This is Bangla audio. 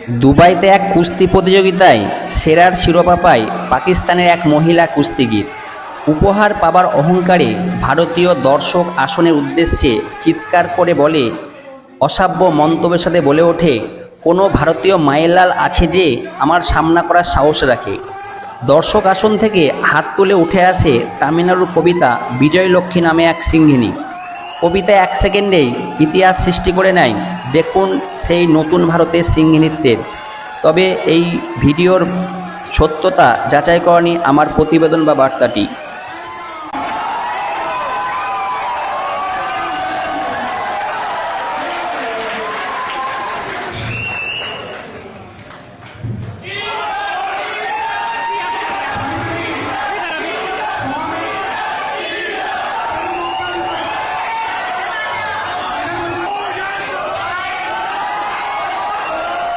দুবাইতে এক কুস্তি প্রতিযোগিতায় সেরার শিরোপা পায় পাকিস্তানের এক মহিলা কুস্তিগির। উপহার পাবার অহংকারে ভারতীয় দর্শক আসনের উদ্দেশ্যে চিৎকার করে বলে, অসভ্য মন্তব্যের সাথে বলে ওঠে, কোনো ভারতীয় মায়েলাল আছে যে আমার সামনা করার সাহস রাখে। দর্শক আসন থেকে হাত তুলে উঠে আসে তামিলনাড়ুর কবিতা বিজয়লক্ষ্মী নামে এক সিংহিনী। কবিতা 1 সেকেন্ডেই ইতিহাস সৃষ্টি করে নেয়। দেখুন সেই নতুন ভারতের সিংহিনীর তেজ। তবে এই ভিডিওর সত্যতা যাচাই করেনি আমার প্রতিবেদন বা বার্তাটি।